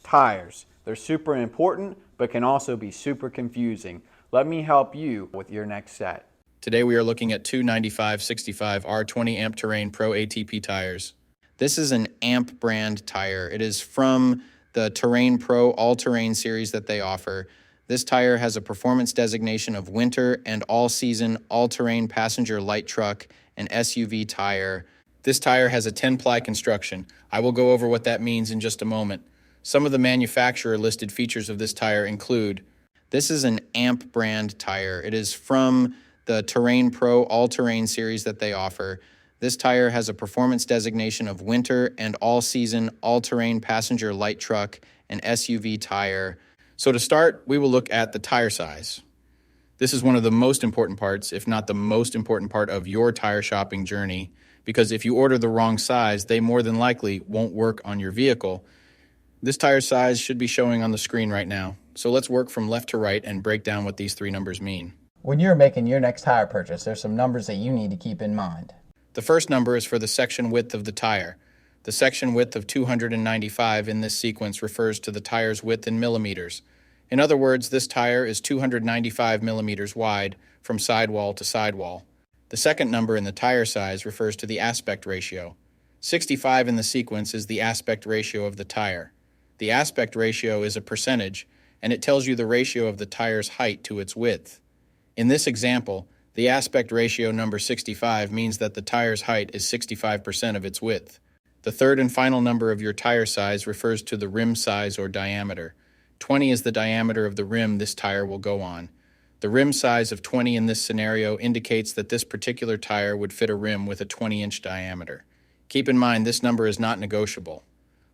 Tires. They're super important, but can also be super confusing. Let me help you with your next set. Today we are looking at 29565R20 Amp Terrain Pro ATP tires. This is an Amp brand tire. It is from the Terrain Pro all-terrain series that they offer. This tire has a performance designation of winter and all-season all-terrain passenger light truck and SUV tire. This tire has a 10-ply construction. I will go over what that means in just a moment. Some of the manufacturer listed features of this tire include: this is an Amp brand tire. It is from the Terrain Pro all-terrain series that they offer. This tire has a performance designation of winter and all-season all-terrain passenger light truck and SUV tire. So to start, we will look at the tire size. This is one of the most important parts, if not the most important part of your tire shopping journey, because if you order the wrong size, they more than likely won't work on your vehicle. This tire size should be showing on the screen right now. So let's work from left to right and break down what these three numbers mean. When you're making your next tire purchase, there's some numbers that you need to keep in mind. The first number is for the section width of the tire. The section width of 295 in this sequence refers to the tire's width in millimeters. In other words, this tire is 295 millimeters wide from sidewall to sidewall. The second number in the tire size refers to the aspect ratio. 65 in the sequence is the aspect ratio of the tire. The aspect ratio is a percentage, and it tells you the ratio of the tire's height to its width. In this example, the aspect ratio number 65 means that the tire's height is 65% of its width. The third and final number of your tire size refers to the rim size or diameter. 20 is the diameter of the rim this tire will go on. The rim size of 20 in this scenario indicates that this particular tire would fit a rim with a 20-inch diameter. Keep in mind, this number is not negotiable.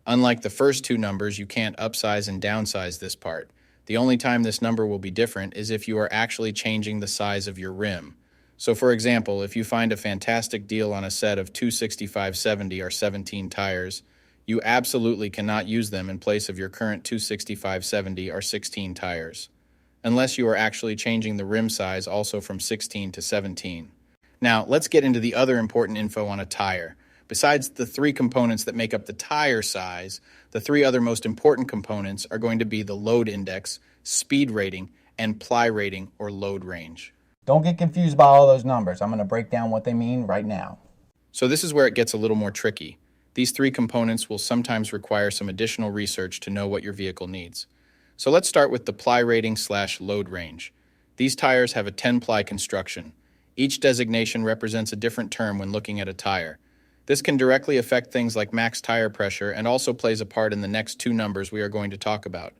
Unlike the first two numbers, you can't upsize and downsize this part. The only time this number will be different is if you are actually changing the size of your rim. So for example, if you find a fantastic deal on a set of 265/70 or 17 tires, you absolutely cannot use them in place of your current 265/70 or 16 tires, unless you are actually changing the rim size also from 16 to 17. Now, let's get into the other important info on a tire. Besides the three components that make up the tire size, the three other most important components are going to be the load index, speed rating, and ply rating or load range. Don't get confused by all those numbers. I'm going to break down what they mean right now. So this is where it gets a little more tricky. These three components will sometimes require some additional research to know what your vehicle needs. So let's start with the ply rating / load range. These tires have a 10-ply construction. Each designation represents a different term when looking at a tire. This can directly affect things like max tire pressure and also plays a part in the next two numbers we are going to talk about.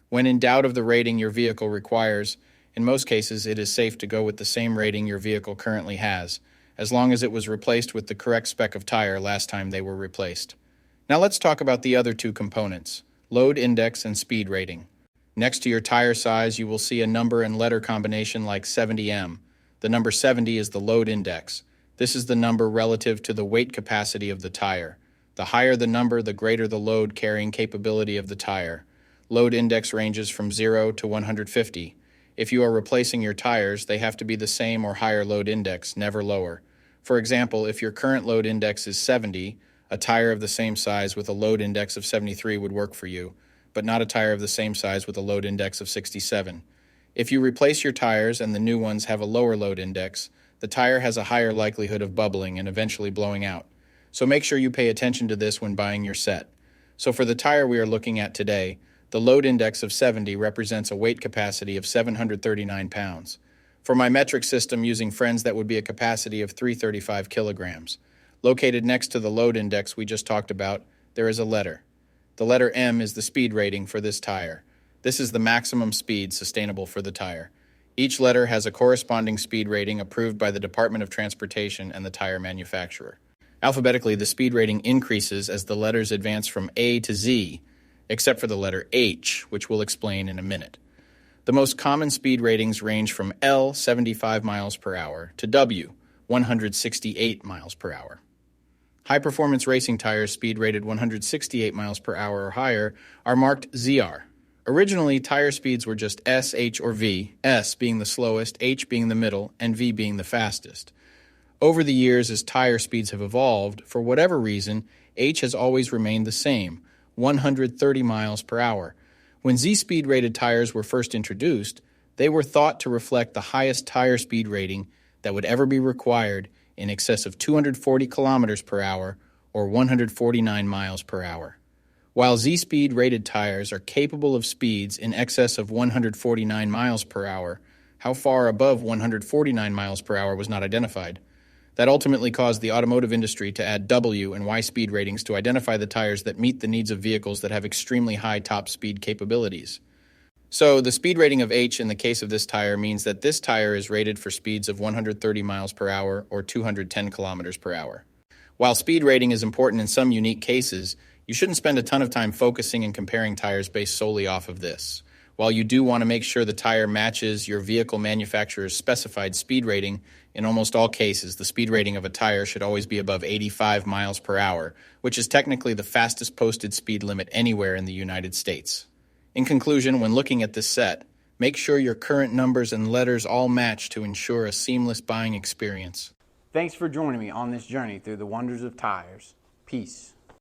When in doubt of the rating your vehicle requires, in most cases it is safe to go with the same rating your vehicle currently has, as long as it was replaced with the correct spec of tire last time they were replaced. Now let's talk about the other two components, load index and speed rating. Next to your tire size, you will see a number and letter combination like 70M. The number 70 is the load index. This is the number relative to the weight capacity of the tire. The higher the number, the greater the load carrying capability of the tire. Load index ranges from 0 to 150. If you are replacing your tires, they have to be the same or higher load index, never lower. For example, if your current load index is 70, a tire of the same size with a load index of 73 would work for you, but not a tire of the same size with a load index of 67. If you replace your tires and the new ones have a lower load index, the tire has a higher likelihood of bubbling and eventually blowing out. So make sure you pay attention to this when buying your set. So for the tire we are looking at today, the load index of 70 represents a weight capacity of 739 pounds. For my metric system using friends, that would be a capacity of 335 kilograms. Located next to the load index we just talked about, there is a letter. The letter M is the speed rating for this tire. This is the maximum speed sustainable for the tire. Each letter has a corresponding speed rating approved by the Department of Transportation and the tire manufacturer. Alphabetically, the speed rating increases as the letters advance from A to Z, except for the letter H, which we'll explain in a minute. The most common speed ratings range from L, 75 miles per hour, to W, 168 miles per hour. High-performance racing tires speed rated 168 miles per hour or higher are marked ZR. Originally, tire speeds were just S, H, or V, S being the slowest, H being the middle, and V being the fastest. Over the years, as tire speeds have evolved, for whatever reason, H has always remained the same, 130 miles per hour. When Z-Speed rated tires were first introduced, they were thought to reflect the highest tire speed rating that would ever be required, in excess of 240 kilometers per hour or 149 miles per hour. While Z-Speed rated tires are capable of speeds in excess of 149 miles per hour, how far above 149 miles per hour was not identified. That ultimately caused the automotive industry to add W and Y speed ratings to identify the tires that meet the needs of vehicles that have extremely high top speed capabilities. So the speed rating of H in the case of this tire means that this tire is rated for speeds of 130 miles per hour or 210 kilometers per hour. While speed rating is important in some unique cases, you shouldn't spend a ton of time focusing and comparing tires based solely off of this. While you do want to make sure the tire matches your vehicle manufacturer's specified speed rating, in almost all cases, the speed rating of a tire should always be above 85 miles per hour, which is technically the fastest posted speed limit anywhere in the United States. In conclusion, when looking at this set, make sure your current numbers and letters all match to ensure a seamless buying experience. Thanks for joining me on this journey through the wonders of tires. Peace.